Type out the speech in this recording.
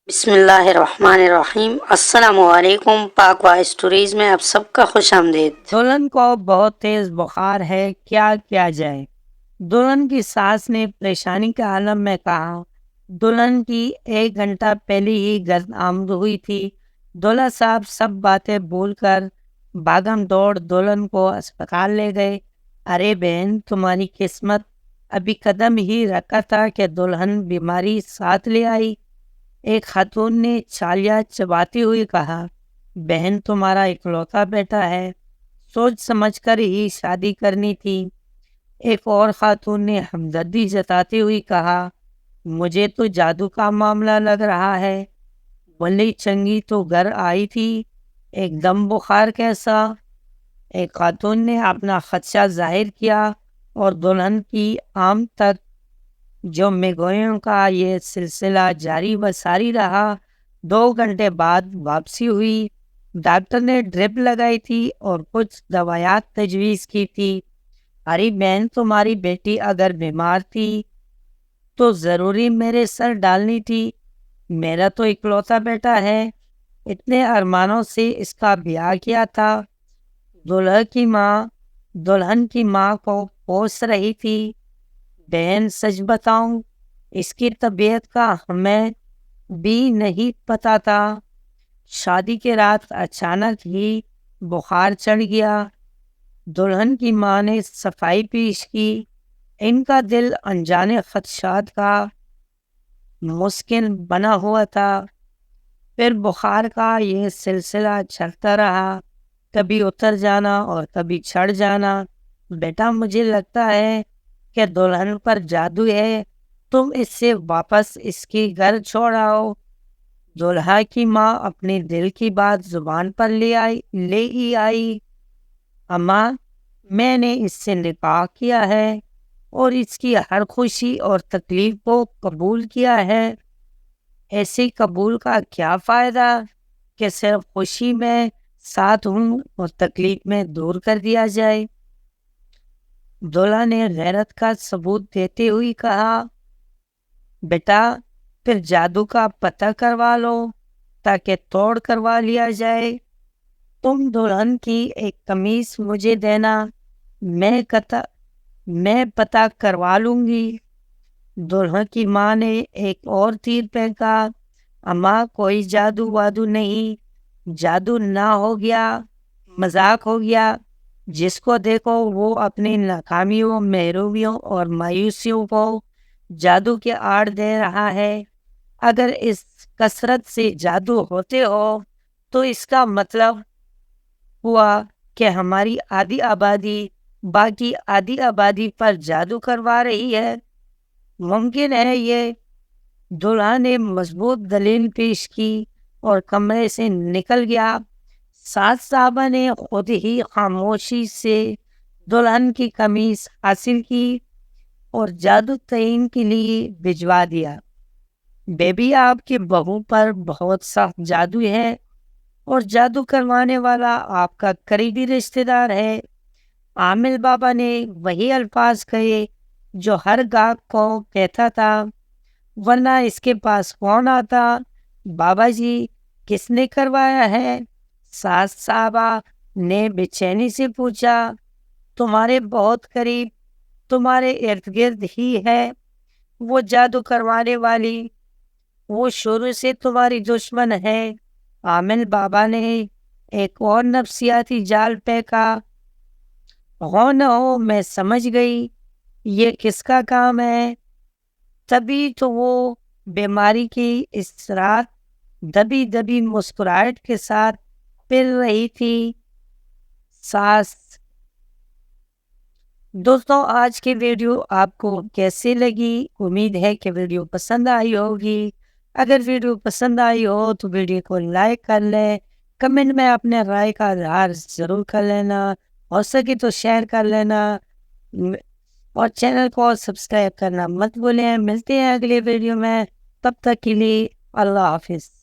بسم اللہ الرحمن الرحیم۔ السلام علیکم۔ پاک وائس اسٹوریز میں آپ سب کا خوش آمدید۔ دلہن کو بہت تیز بخار ہے، کیا کیا جائے؟ دلہن کی ساس نے پریشانی کے عالم میں کہا۔ دلہن کی 1 گھنٹہ پہلے ہی گھر آمد ہوئی تھی۔ دولہا صاحب سب باتیں بھول کر بھاگم دوڑ دلہن کو اسپتال لے گئے۔ ارے بہن، تمہاری قسمت، ابھی قدم ہی رکھا تھا کہ دلہن بیماری ساتھ لے آئی۔ ایک خاتون نے چھالیاں چباتی ہوئی کہا، بہن تمہارا اکلوتا بیٹا ہے، سوچ سمجھ کر ہی شادی کرنی تھی۔ ایک اور خاتون نے ہمدردی جتاتے ہوئی کہا، مجھے تو جادو کا معاملہ لگ رہا ہے، بلی چنگی تو گھر آئی تھی، ایک دم بخار کیسا؟ ایک خاتون نے اپنا خدشہ ظاہر کیا اور دلہن کی آمد تک جو مگوئیوں کا یہ سلسلہ جاری و ساری رہا، 2 گھنٹے بعد واپسی ہوئی۔ ڈاکٹر نے ڈرپ لگائی تھی اور کچھ دوائیات تجویز کی تھی۔ ارے بہن، تمہاری بیٹی اگر بیمار تھی تو ضروری میرے سر ڈالنی تھی، میرا تو اکلوتا بیٹا ہے، اتنے ارمانوں سے اس کا بیاہ کیا تھا۔ دلہن کی ماں کو پوس رہی تھی، بہن سچ بتاؤں، اس کی طبیعت کا ہمیں بھی نہیں پتا تھا، شادی کے رات اچانک ہی بخار چڑھ گیا۔ دلہن کی ماں نے صفائی پیش کی، ان کا دل انجانے خدشات کا مسکن بنا ہوا تھا۔ پھر بخار کا یہ سلسلہ چلتا رہا، کبھی اتر جانا اور کبھی چڑھ جانا۔ بیٹا مجھے لگتا ہے کہ دلہن پر جادو ہے، تم اس سے واپس اس کی گھر چھوڑ آؤ۔ دولہا کی ماں اپنے دل کی بات زبان پر لے ہی آئی، اماں میں نے اس سے نکاح کیا ہے اور اس کی ہر خوشی اور تکلیف کو قبول کیا ہے۔ ایسے قبول کا کیا فائدہ کہ صرف خوشی میں ساتھ ہوں اور تکلیف میں دور کر دیا جائے؟ دولہا نے غیرت کا ثبوت دیتے ہوئے کہا، بیٹا پھر جادو کا پتہ کروا لو تاکہ توڑ کروا لیا جائے۔ تم دلہن کی ایک قمیص مجھے دینا، میں پتہ کروا لوں گی۔ دلہن کی ماں نے ایک اور تیر پھینکا، اماں کوئی جادو وادو نہیں، جادو نہ ہو گیا، مذاق ہو گیا، جس کو دیکھو وہ اپنی ناکامیوں، محرومیوں اور مایوسیوں کو جادو کے آڑ دے رہا ہے۔ اگر اس کثرت سے جادو ہوتے ہو تو اس کا مطلب ہوا کہ ہماری آدھی آبادی باقی آدھی آبادی پر جادو کروا رہی ہے، ممکن ہے یہ؟ دولہا نے مضبوط دلیل پیش کی اور کمرے سے نکل گیا۔ ساس صاحبہ نے خود ہی خاموشی سے دلہن کی قمیص حاصل کی اور جادو تعین کے لیے بھجوا دیا۔ بیبی آپ کی بہو پر بہت سخت جادو ہے اور جادو کروانے والا آپ کا قریبی رشتہ دار ہے۔ عامل بابا نے وہی الفاظ کہے جو ہر گاہک کو کہتا تھا، ورنہ اس کے پاس کون آتا؟ بابا جی کس نے کروایا ہے؟ ساس صاحبہ نے بے چینی سے پوچھا۔ تمہارے بہت قریب، تمہارے ارد گرد ہی ہے وہ جادو کروانے والی، وہ شروع سے تمہاری دشمن ہے۔ عامل بابا نے ایک اور نفسیاتی جال پھینکا، ہو نہ ہو میں سمجھ گئی یہ کس کا کام ہے۔ تبھی تو وہ بیماری کی اس رات دبی دبی مسکراہٹ کے ساتھ پھر رہی تھی۔ ساس دوستوں، آج کی ویڈیو آپ کو کیسی لگی؟ امید ہے کہ ویڈیو پسند آئی ہوگی۔ اگر ویڈیو پسند آئی ہو تو ویڈیو کو لائک کر لیں، کمنٹ میں اپنے رائے کا اظہار ضرور کر لینا، ہو سکے تو شیئر کر لینا اور چینل کو سبسکرائب کرنا مت بھولیں۔ ملتے ہیں اگلی ویڈیو میں، تب تک کے لیے اللہ حافظ۔